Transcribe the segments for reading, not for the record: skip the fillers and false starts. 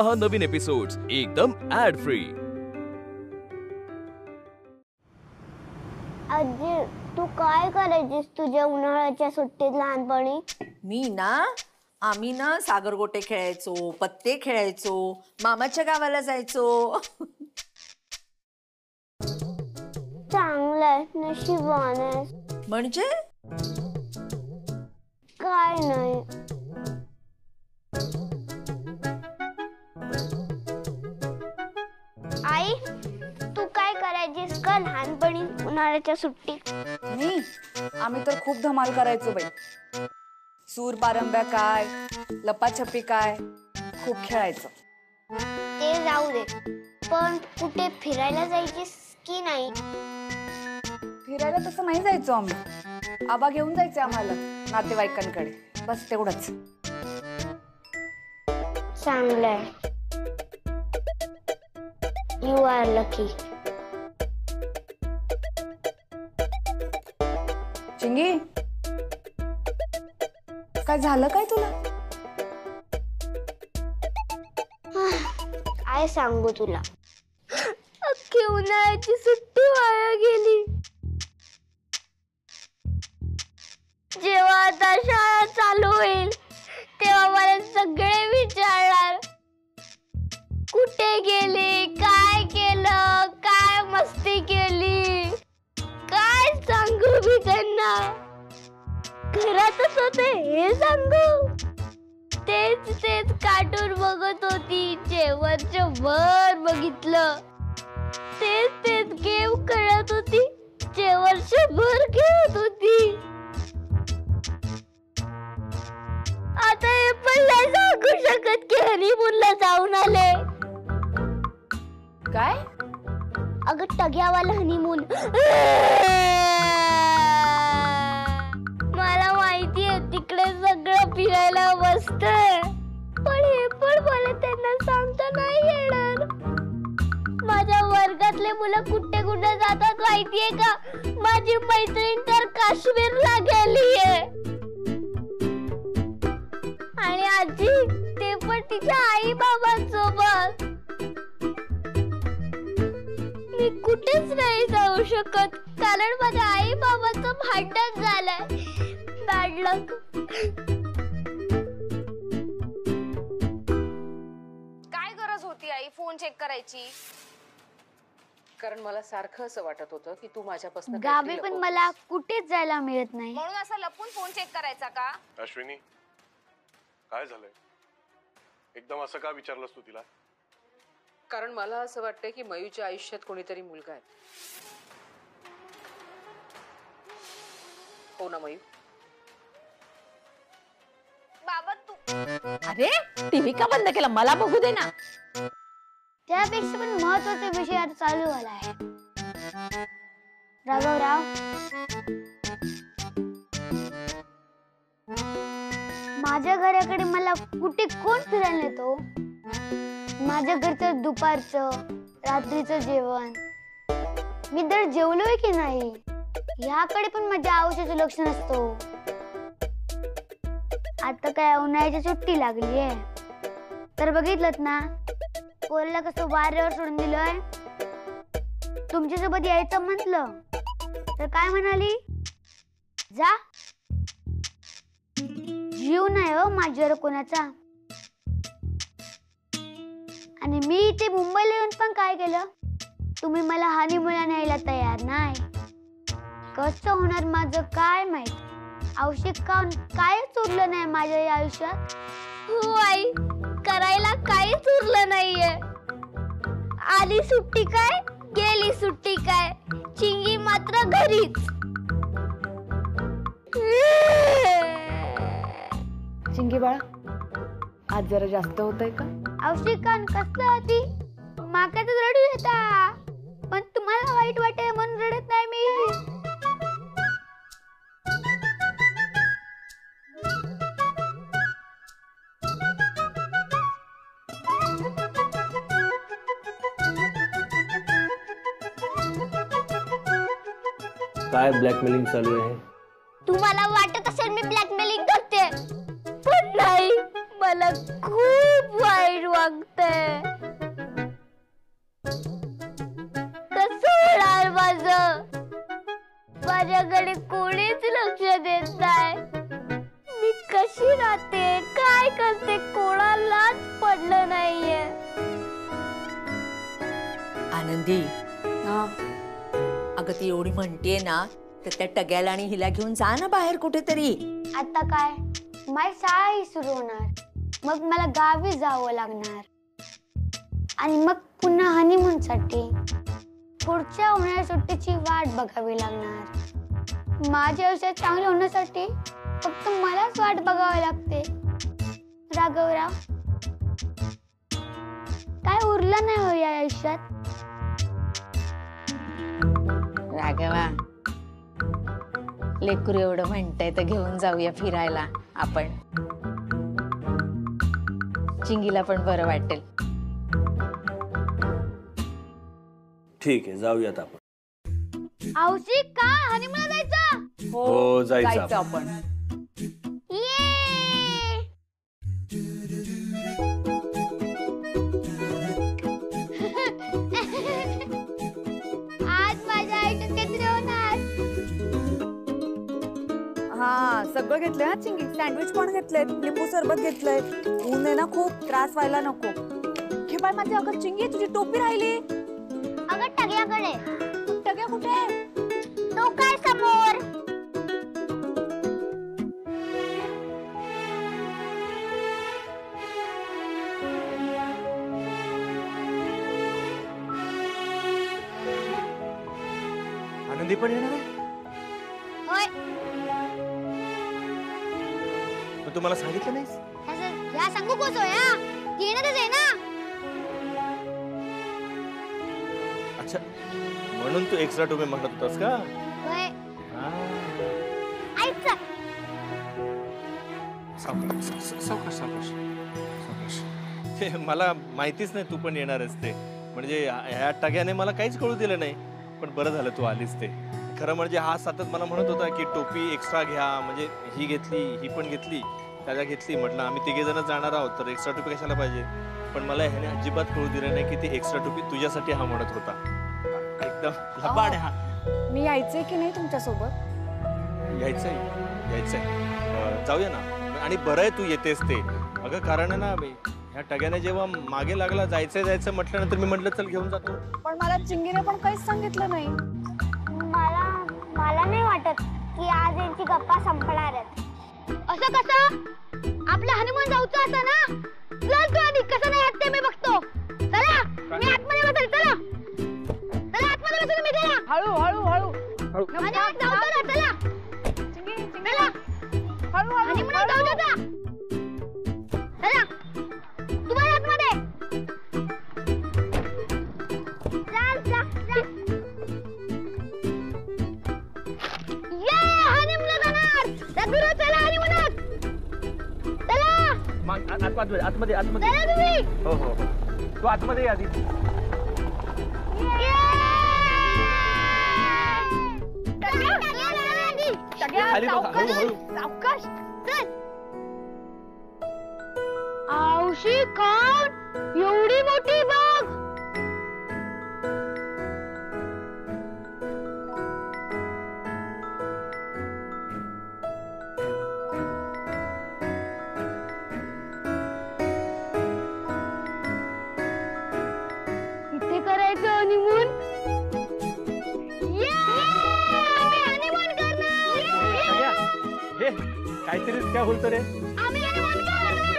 पहा नवीन एपिसोड्स एकदम add free. आजी, तू काय करायचीस तुझ्या उन्हाळ्याच्या सुट्टीत लहानपणी? मी ना आम्ही ना सागरगोटे खेळायचो, पत्ते खेळायचो, मामाच्या गावाला जायचो। चांगलंय, नशिबवान आहेस। म्हणजे काय नाही। आई, तू काय करायचीस का लहानपणी उन्हाळ्याच्या सुट्टीत? मी आम्ही तर खूप धमाल करायचो बाई। सूर पारंब्या काय, लपाछपी काय, खूप खेळायचो। ते जाऊ दे, पण कुठे फिरायला जायचीस की नाही? फिरायला तसं नाही जायचो आम्ही, आबा घेऊन जायचे आम्हाला नातेवाईकांकडे, बस तेवढंच। चांगलंय, यू आर लकी। चिंगी, काय झालं काय तुला? काय सांगू तुला, अख्खी उन्हाळ्याची सुट्टी वाया गेली। जेव्हा आता शाळा चालू होईल तेव्हा मला सगळे विचारणार, कुठे गेली, काय केलं, काय मस्ती केली। काय सांगू मी त्यांना? घरातच होते हे सांगू? तेच तेच कार्टून बघत होती, वर्षभर बघितलं। तेच तेच गेम खेळत होती, वर्षभर खेळत होती। आता हे पण नाही सांगू शकत की हनीमूनला जाऊन आले। काय? अगं टग्यावाला हनीमून। मला माहितीये तिकडे सगळं फिरायला मस्त आहे, पण हे पण मला त्यांना सांगता नाही येणार। माझ्या वर्गातले मुलं कुठे कुठे जातात माहितीये का? माझी मैत्रीण तर काश्मीरला गेलीये, आणि आजी ते पण तिच्या आई बाबांसोबत। मी कुठेच नाही जाऊ शकत कारण माझ्या आई बाबांचं भांडण झालंय। बॅड लक। काय गरज होती आई फोन चेक करायची? कारण मला सारखं असं वाटत होतं की तू माझ्यापासून गावी पण मला कुठेच जायला मिळत नाही, म्हणून असं लपून फोन चेक करायचा का? अश्विनी, काय झालंय? एकदम असं का विचारलंस तू तिला? कारण मला असं वाटतंय की मयूच्या आयुष्यात कोणीतरी मुलगा आहे। हो ना मयू? बाबा तू अरे टीव्ही का बंद केला? मला बघू दे ना। त्यापेक्षा पण महत्वाचा विषय आता चालू झाला आहे। राघवराव, माझ्या घराकडे मला कुठे कोण फिरायला नेतो? माझ्या घरचं दुपारचं रात्रीचं जेवण मी दर जेवलोय की नाही याकडे पण माझ्या आयुष्याचं लक्ष नसतो। आता काय उन्हाळ्याची सुट्टी लागली आहे तर बघितलंत ना, पोरला कसं वाऱ्यावर सोडून दिलंय। तुमच्यासोबत यायचं म्हटलं तर काय म्हणाली, जा। जीव नाही हो माझ्यावर कोणाचा। आणि मी इथे मुंबईला येऊन पण काय केलं? तुम्ही मला हनीमूनला न्यायला तयार नाही। कसं होणार माझं काय माहित? औषध खाऊन काहीच उरलं नाही माझ्या या आयुष्यात। हो आई, करायला काहीच उरलं नाहीये। आली सुट्टी काय, गेली सुट्टी काय, चिंगी मात्र घरीच। चिंगी बाळा, आज जरा जास्त होतंय का? औषध खाऊन कसलं होती? माका तर रडू येता, पण तुम्हाला वाईट वाटेल म्हणून रडत नाही मी। काय ब्लॅकमेलिंग चालू आहे? तुम्हाला वाटत असेल मी ब्लॅकमेलिंग करते, पण नाही, मला खूप वाईट वाटतंय। दीदी हा. अगं ती एवढी म्हणतेय ना तर त्या टग्याला आणि हिला घेऊन जा ना बाहेर कुठेतरी. आता काय माझी शाळाही सुरू होणार, मग मला गावी जावं लागणार आणि मग पुन्हा हनीमून साठी पुढच्या उन्हाळ्या सुट्टीची वाट बघावी लागणार. माझे आयुष्य चांगले होण्यासाठी फक्त मलाच वाट बघावी लागते. राघवराव, काय उरलं नाही हो या आयुष्यात? राघवा, लेकरू एवढं म्हणतंय तर घेऊन जाऊया फिरायला आपण. चिंगीला पण बरं वाटेल. ठीक आहे, जाऊयात आपण. औषी का हनीमूनला जायचं? हो, जायचं आपण. ये! आज माझ्या आयुष्यात काहीतरी होणार. हा, सगळं घेतलंय हा चिंगी. सँडविच पण घेतलंय, लिंबू सरबत घेतलंय. ऊन आहे ना खूप, त्रास व्हायला नको. घे बाय माझी. अगं चिंगी, तुझी टोपी राहिली. अगं टग्याकडे. टग्या कुठे? तो काय समोर? आनंदी पण येणार आहे? होय. मग तू मला सांगितलं नाहीस? या सांगू कोच या येणारच आहे ना. अच्छा, म्हणून तू एक्स्ट्रा टोपी म्हणत होतास का? होय. ऐक मला माहितीच नाही तू पण येणार असते. म्हणजे ह्या टग्याने मला काहीच कळू दिलं नाही. पण बरं झालं तू आलीस ते. खरं म्हणजे हा सतत मला म्हणत होता की टोपी एक्स्ट्रा घ्या, म्हणजे ही घेतली, ही पण घेतली, त्याला घेतली. म्हटलं आम्ही तिघे जण जाणार आहोत तर एक्स्ट्रा टोपी कशाला पाहिजे. पण मला ह्याने अजिबात कळू दिलं नाही की ती एक्स्ट्रा टोपी तुझ्यासाठी हा म्हणत होता. एकदम लबाड हा. मी यायचंय की नाही तुमच्यासोबत? यायचंय जाऊया ना. आणि बरं आहे तू येतेस ते. अगं कारण आहे ना, ह्या टग्याने जेव्हा मागे लागला जायचं म्हटल्यानंतर मी म्हटलं चल घेऊन जातो. पण मला चिंगीने पण काहीच सांगितलं नाही. मला नाही वाटत की आज यांची गप्पा संपणार आहेत. असं कसं? आपलं हनीमून जाऊचं असं ना. चल तू आधी, कसं नाही ते मी बघतो. चला मी आतमध्ये बसेल. चला चला आतमध्ये बसेल मी. चला हळू हळू हळू. हनीमून जाऊ चला. चला चला हळू हळू. हनीमून जाऊ चला. चला तुम्हाला आतमध्ये. चल चल. ये हनीमूनला जाणार. रघुराव चला हनीमूनात. चला आतमध्ये चला तुम्ही. हो हो, तू आतमध्ये आधी. खाली बघ, हळू. सावकाश चल. औशी कोण एवढी मोठी बघ. इथे करायचं हनीमून. हनीमून करणार. हे काहीतरीच काय बोलतो रे. आम्ही हनीमून करणार.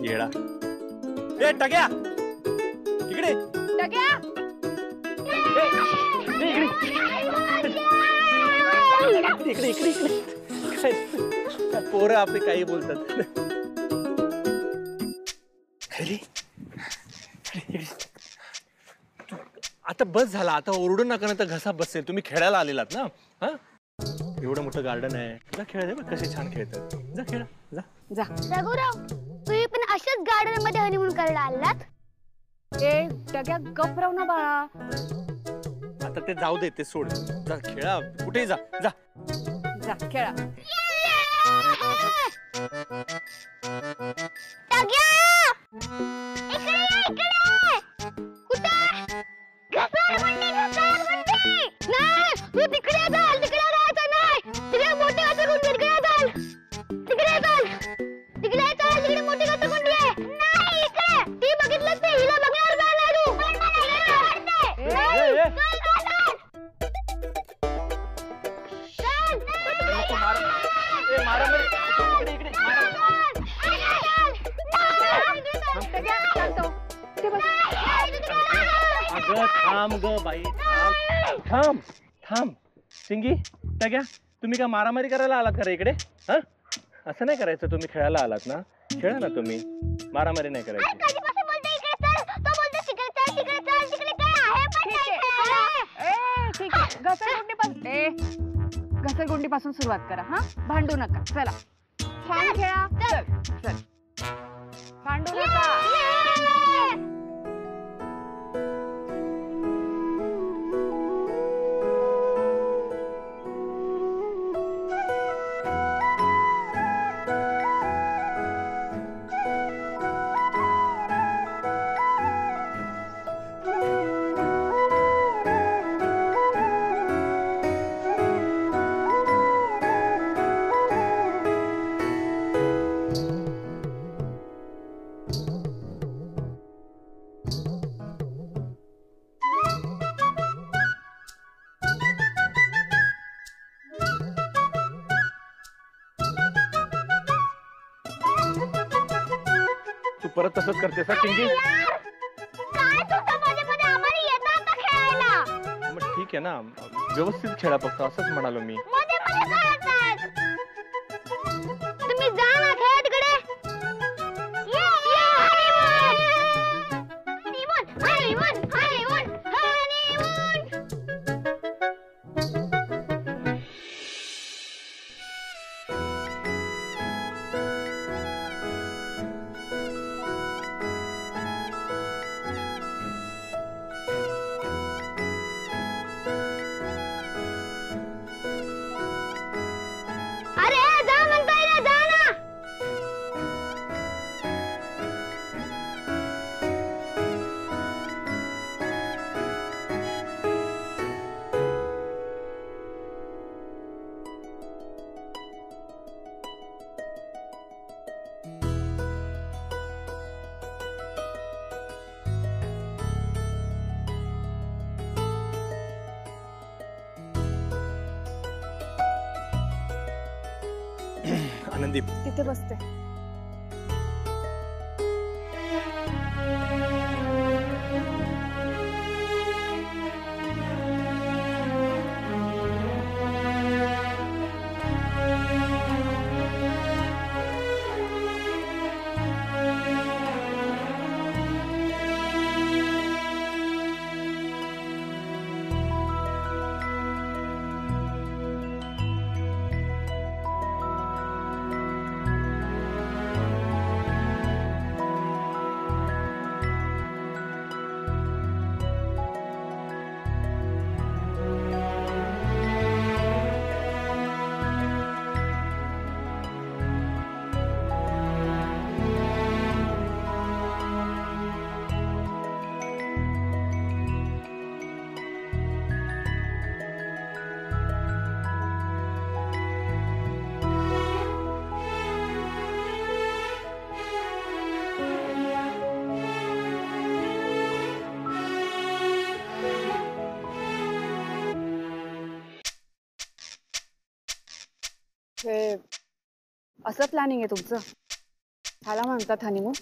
येडा. ए टग्या, इकडे. टग्या. इकडे. पोरं आपले काही बोलतात. आता बस झाला. आता ओरडू नका ना तर घसा बसेल. तुम्ही खेळायला आलेलात ना. हा, एवढं मोठं गार्डन आहे. जा खेळा. बघ कसे छान खेळतात. जा खेळा जा. जा. रघुराव, तुम्ही पण अशाच गार्डन मध्ये हनीमून करायला आलात? ए टग्या, गप राहू ना बाळा. आता ते जाऊ दे, ते सोड. जा खेळा, कुठेही जा. जा जा खेळा. तू तिकडे जाल. तिकडे जायचं नाही. तिकडे मोठे असं तिकडे जाल. थांब ग बाई, थांब थांब थांब. चिंगी टग्या, तुम्ही का मारामारी करायला आलात का रे इकडे? हा, असं नाही करायचं. तुम्ही खेळायला आलात ना, खेळा ना तुम्ही, मारामारी नाही करायची. ठीक आहे, घसरगुंडी पासून सुरुवात करा. हा, भांडू नका. चला छान खेळा. चल चल, भांडू नका. तू परत तसंच करतेस ना चिंगी? मग ठीक आहे ना, व्यवस्थित खेळा फक्त, असंच म्हणालो मी. तुम्ही जा ना, खेळा तिकडे. अरे जा म्हणताय ना, जा ना. आनंदी, तिथे बसते. हे असं प्लॅनिंग आहे तुमचं? ह्याला म्हणतात हनीमून?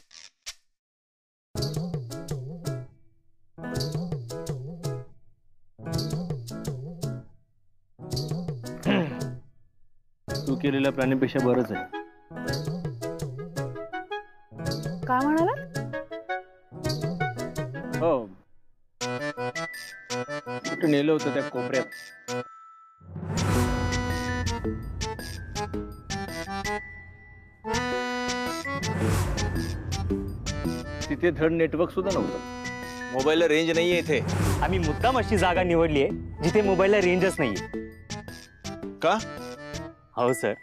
तू केलेल्या प्लॅनिंगपेक्षा बरंच आहे. काय म्हणाला? हो, कुठे नेलं होतं त्या कोपऱ्यात. तिथे धड नेटवर्क सुद्धा नव्हतं. मोबाईलला रेंज नाहीये इथे. आम्ही मुद्दाम अशी जागा निवडली आहे जिथे मोबाईलला रेंजच नाहीये. का? हो सर,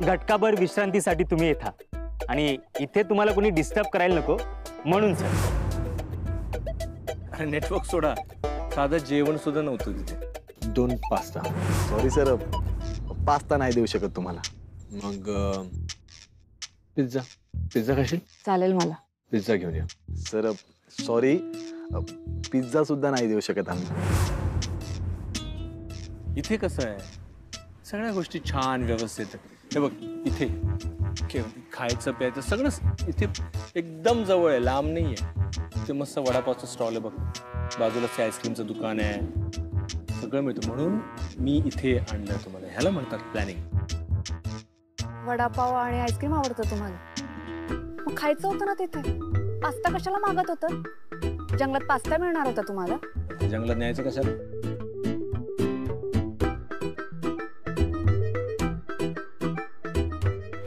घटकाभर विश्रांतीसाठी तुम्ही येता आणि इथे तुम्हाला कोणी डिस्टर्ब करायला नको म्हणून सर. अरे नेटवर्क सोडा, साधं जेवण सुद्धा नव्हतं तिथे. 2 पास्ता. सॉरी सर, पास्ता नाही देऊ शकत तुम्हाला. मग पिझ्झा. पिझ्झा खाशील? चालेल मला. पिझ्झा घेऊन या. सर सॉरी, पिझ्झा सुद्धा नाही देऊ शकत आम्ही. इथे कसं आहे, सगळ्या गोष्टी छान व्यवस्थित. हे बघ, इथे खायचं प्यायचं सगळं इथे एकदम जवळ आहे, लांब नाहीये. इथे मस्त वडापावचं स्टॉल आहे बघ, बाजूलाच आईस्क्रीमचं दुकान आहे, सगळं मिळतं. म्हणून मी इथे आणलं तुम्हाला. ह्याला म्हणतात प्लॅनिंग. वडापाव आणि आईस्क्रीम आवडतं तुम्हाला, मग खायचं होतं ना तिथे. पास्ता कशाला मागत होतं? जंगलात पास्ता मिळणार होता तुम्हाला. जंगलात न्यायचं कशाला?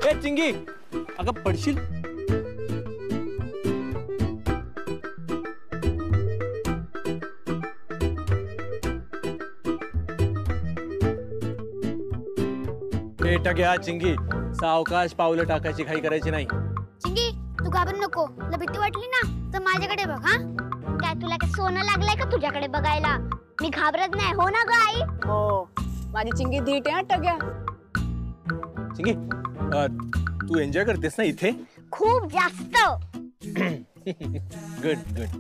ए चिंगी, अगं पडशील. घ्या चिंगी, सावकाश पावलं टाकायची, घाई करायची नाही. चिंगी, तू घाबरू नको. तुला भीती वाटली ना तर माझ्याकडे बघ. हा, काय तुला काय सोनं लागलंय का तुझ्याकडे बघायला? मी घाबरत नाही, हो ना ग आई? हो, माझी चिंगी धीट आहे टग्या. चिंगी, तू एन्जॉय करतेस ना इथे? खूप जास्त. Good good.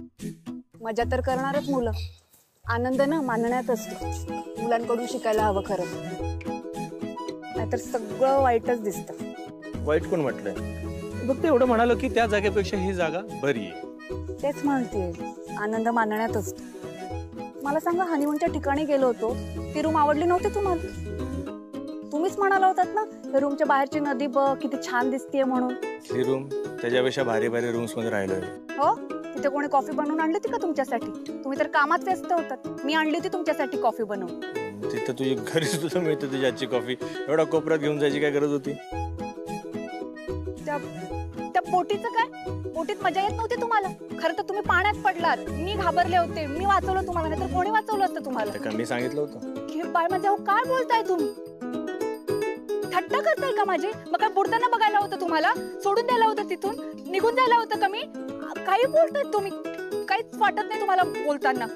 मजा तर करणारच मुलं. आनंद ना मानण्यात असतो. मुलांकडून शिकायला हवं खरं, नाहीतर सगळं वाईटच दिसतं. वाईट कोण म्हटलंय? फक्त एवढं म्हणालो की त्या जागेपेक्षा ही जागा बरी आहे. तेच म्हणते, आनंद मानण्यात असतो. मला सांगा, हनीमूनच्या ठिकाणी गेलो होतो, ती रूम आवडली नव्हती तुम्हाला? तुम्हीच म्हणाला होतात ना, त्या रूमच्या बाहेरची नदी बघ किती छान दिसतीये म्हणून. ही रूम त्याच्यापेक्षा भारी भारी रूम्स मध्ये राहिलोय. हो, तिथे कोणी कॉफी बनवून आणली होती का तुमच्यासाठी? तुम्ही तर कामात व्यस्त होतात. मी आणली होती तुमच्यासाठी कॉफी बनवून. तिथं तुझी घरी सुद्धा मिळते तुझी आजची कॉफी. एवढा कोपऱ्यात घेऊन जायची काय गरज होती? त्या बोटीचं काय? बोटीत मजा येत नव्हती तुम्हाला? खरं तर तुम्ही पाण्यात पडलात, मी घाबरले होते, मी वाचवलं तुम्हाला, नाहीतर कोणी वाचवलं असतं तुम्हाला? मी सांगितलं होतं की बाय माझ्या काय बोलताय तुम्ही? थट्टा करताय का माझी? मग काय बुडताना बघायला होतं तुम्हाला? सोडून द्यायला होतं, तिथून निघून जायला होतं का मी? काही बोलताय तुम्ही, काहीच वाटत नाही तुम्हाला बोलताना.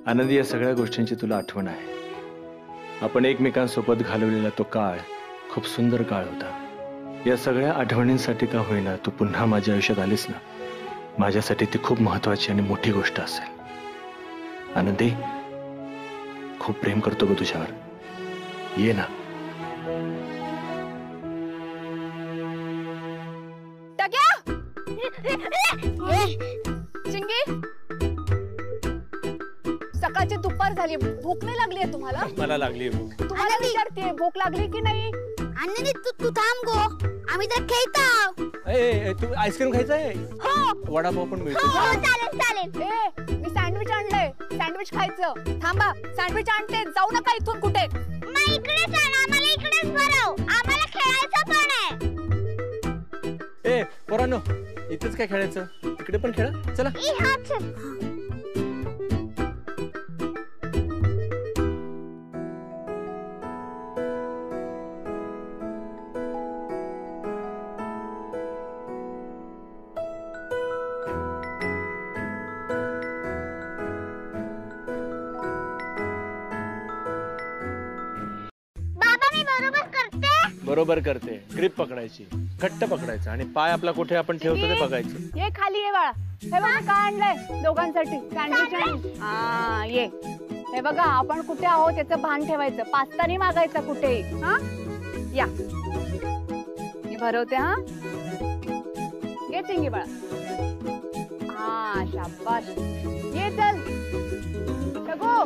आनंदी, या सगळ्या गोष्टींची तुला आठवण आहे. आपण एकमेकांसोबत घालवलेला तो काळ खूप सुंदर काळ होता. या सगळ्या आठवणींसाठी का होईना तू पुन्हा माझ्या आयुष्यात आलीस ना, माझ्यासाठी ती खूप महत्वाची आणि मोठी गोष्ट असेल. आनंदी, खूप प्रेम करतो ग तुझ्यावर. ये ना. चिंगी, सकाळची दुपार झाली, भूक नाही लागली आहे तुम्हाला? मला लागली भूक. तुम्हाला विचारते, भूक लागली की नाही? आनंदी, तू थांब गो, आम्ही तर खेळतो. तू आईस्क्रीम खायचं आहे? हो. वडापाव पण मिळतो. हो, चालेल चालेल. मी सँडविच आणलंय, सँडविच खायचं. थांबा, सँडविच आणते, जाऊ नका इथून कुठे. मग इकडेच आण, आम्हाला इकडेच भरव, आम्हाला खेळायचं पण आहे. पोरांनो, इथेच काय खेळायचं? इकडे पण खेळा, चला. बरोबर करते. ग्रिप पकडायची, घट्ट पकडायचं आणि पाय आपला कुठे आपण ठेवतो ते बघायचं. ये खाली ये बाळा. हे बघा काय आणलंय दोघांसाठी, सँडविच आणि हा ये. हे बघा आपण कुठे आहोत त्याचं भान ठेवायचं. पास्ता नाही मागायचा कुठेही. हा या, मी भरवते. हा ये चिंगी बाळा. हा शाबाश. ये चल सगो.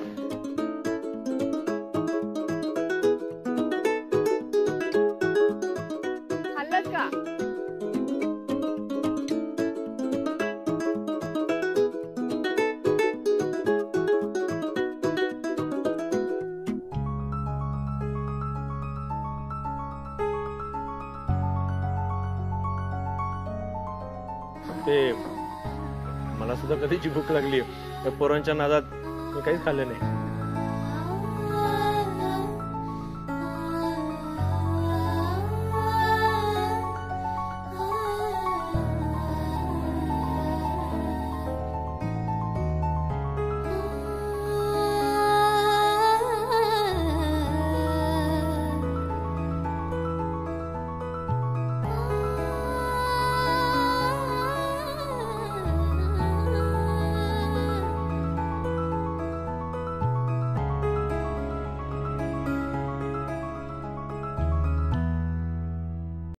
का ते मला सुद्धा कधीची भूक लागली. त्या पोरांच्या नादात मी काहीच खाल्लं नाही.